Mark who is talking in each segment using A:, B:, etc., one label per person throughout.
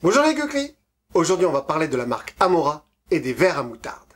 A: Bonjour les Gucli. Aujourd'hui on va parler de la marque Amora et des verres à moutarde.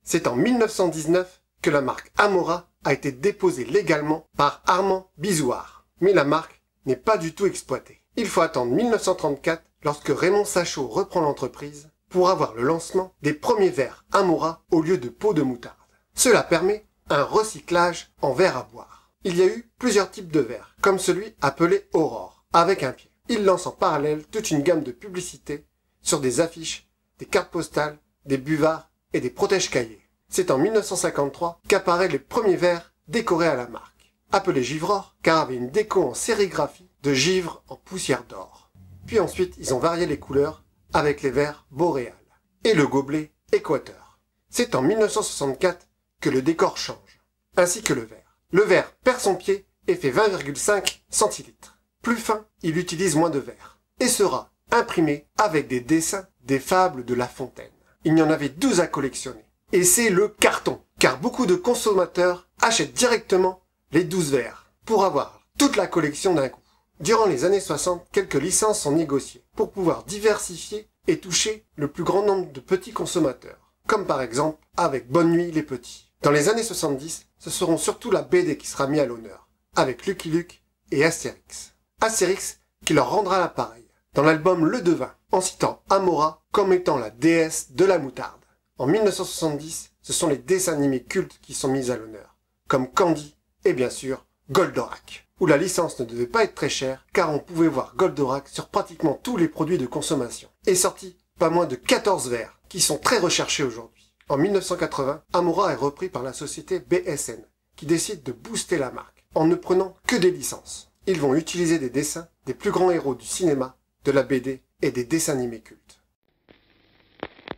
A: C'est en 1919 que la marque Amora a été déposée légalement par Armand Bizouard. Mais la marque n'est pas du tout exploitée. Il faut attendre 1934 lorsque Raymond Sachot reprend l'entreprise pour avoir le lancement des premiers verres Amora au lieu de pots de moutarde. Cela permet un recyclage en verre à boire. Il y a eu plusieurs types de verres, comme celui appelé Aurore, avec un pied. Il lance en parallèle toute une gamme de publicités sur des affiches, des cartes postales, des buvards et des protège-cahiers. C'est en 1953 qu'apparaissent les premiers verres décorés à la marque, appelés Givror car avaient une déco en sérigraphie de givre en poussière d'or. Puis ensuite, ils ont varié les couleurs avec les verres Boréal et le gobelet Équateur. C'est en 1964 que le décor change, ainsi que le verre. Le verre perd son pied et fait 20,5 centilitres. Plus fin, il utilise moins de verre et sera imprimé avec des dessins des fables de La Fontaine. Il y en avait 12 à collectionner. Et c'est le carton, car beaucoup de consommateurs achètent directement les 12 verres pour avoir toute la collection d'un coup. Durant les années 60, quelques licences sont négociées pour pouvoir diversifier et toucher le plus grand nombre de petits consommateurs, comme par exemple avec Bonne Nuit les Petits. Dans les années 70, ce seront surtout la BD qui sera mise à l'honneur, avec Lucky Luke et Astérix. Astérix qui leur rendra l'appareil dans l'album Le Devin, en citant Amora comme étant la déesse de la moutarde. En 1970, ce sont les dessins animés cultes qui sont mis à l'honneur, comme Candy et bien sûr Goldorak, où la licence ne devait pas être très chère car on pouvait voir Goldorak sur pratiquement tous les produits de consommation. Et sorti pas moins de 14 verres qui sont très recherchés aujourd'hui. En 1980, Amora est repris par la société BSN qui décide de booster la marque en ne prenant que des licences. Ils vont utiliser des dessins des plus grands héros du cinéma, de la BD et des dessins animés cultes.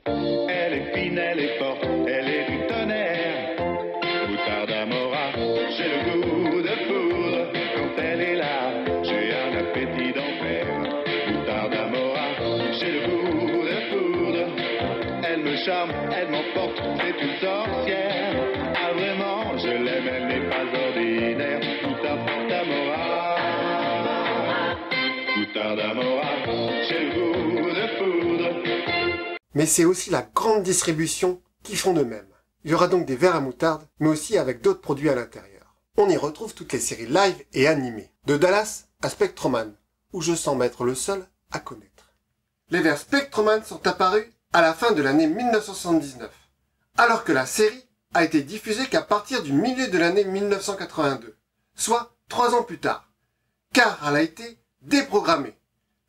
B: Elle est fine, elle est forte, elle est du tonnerre. Moutarde Amora, j'ai le goût de foudre. Quand elle est là, j'ai un appétit d'enfer. Moutarde Amora, j'ai le goût de foudre. Elle me charme, elle m'emporte, c'est une sorcière. Ah vraiment, je l'aime, elle n'est pas ordinaire. Moutarde Amora. Moutarde Amora, j'ai le goût de foudre.
A: Mais c'est aussi la grande distribution qui font de même. Il y aura donc des verres à moutarde, mais aussi avec d'autres produits à l'intérieur. On y retrouve toutes les séries live et animées, de Dallas à Spectroman, où je sens m'être le seul à connaître. Les verres Spectroman sont apparus à la fin de l'année 1979, alors que la série a été diffusée qu'à partir du milieu de l'année 1982, soit 3 ans plus tard, car elle a été déprogrammée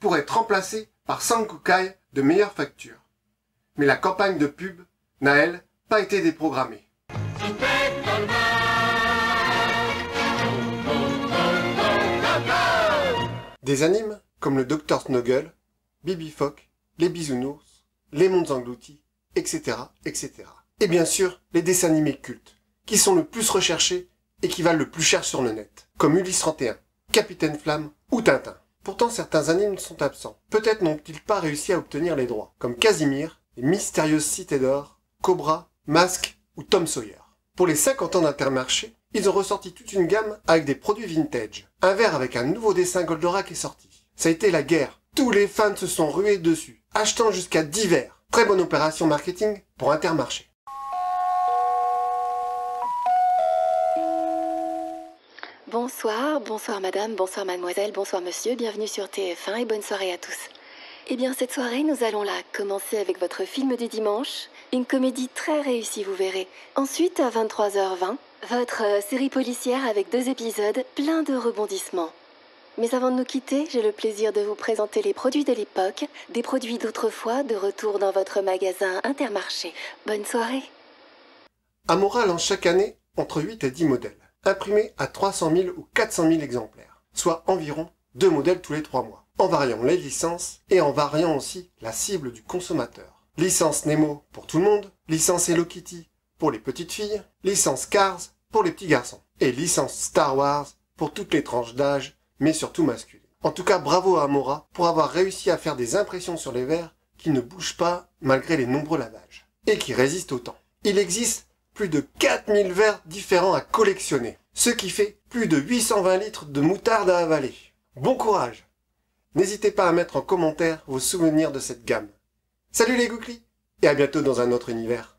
A: pour être remplacée par Sankukai de meilleure facture. Mais la campagne de pub n'a, elle, pas été déprogrammée. Des animes comme le Dr Snuggle, Bibi Phoque, les Bisounours, les Mondes Engloutis, etc., etc. Et bien sûr, les dessins animés cultes, qui sont le plus recherchés et qui valent le plus cher sur le net, comme Ulysse 31, Capitaine Flamme ou Tintin. Pourtant, certains animes sont absents. Peut-être n'ont-ils pas réussi à obtenir les droits, comme Casimir, les Mystérieuses Cités d'Or, Cobra, Mask ou Tom Sawyer. Pour les 50 ans d'Intermarché, ils ont ressorti toute une gamme avec des produits vintage. Un verre avec un nouveau dessin Goldorak est sorti. Ça a été la guerre. Tous les fans se sont rués dessus, achetant jusqu'à 10 verres. Très bonne opération marketing pour Intermarché.
C: Bonsoir madame, bonsoir mademoiselle, bonsoir monsieur, bienvenue sur TF1 et bonne soirée à tous. Eh bien cette soirée, nous allons là commencer avec votre film du dimanche, une comédie très réussie vous verrez. Ensuite à 23h20, votre série policière avec 2 épisodes plein de rebondissements. Mais avant de nous quitter, j'ai le plaisir de vous présenter les produits de l'époque, des produits d'autrefois de retour dans votre magasin Intermarché. Bonne soirée.
A: Amora lance chaque année entre 8 et 10 modèles, imprimés à 300 000 ou 400 000 exemplaires, soit environ 2 modèles tous les 3 mois, en variant les licences et en variant aussi la cible du consommateur. Licence Nemo pour tout le monde, licence Hello Kitty pour les petites filles, licence Cars pour les petits garçons, et licence Star Wars pour toutes les tranches d'âge, mais surtout masculines. En tout cas, bravo à Amora pour avoir réussi à faire des impressions sur les verres qui ne bougent pas malgré les nombreux lavages, et qui résistent au temps. Il existe plus de 4000 verres différents à collectionner, ce qui fait plus de 820 litres de moutarde à avaler. Bon courage! N'hésitez pas à mettre en commentaire vos souvenirs de cette gamme. Salut les Gouklis, et à bientôt dans un autre univers.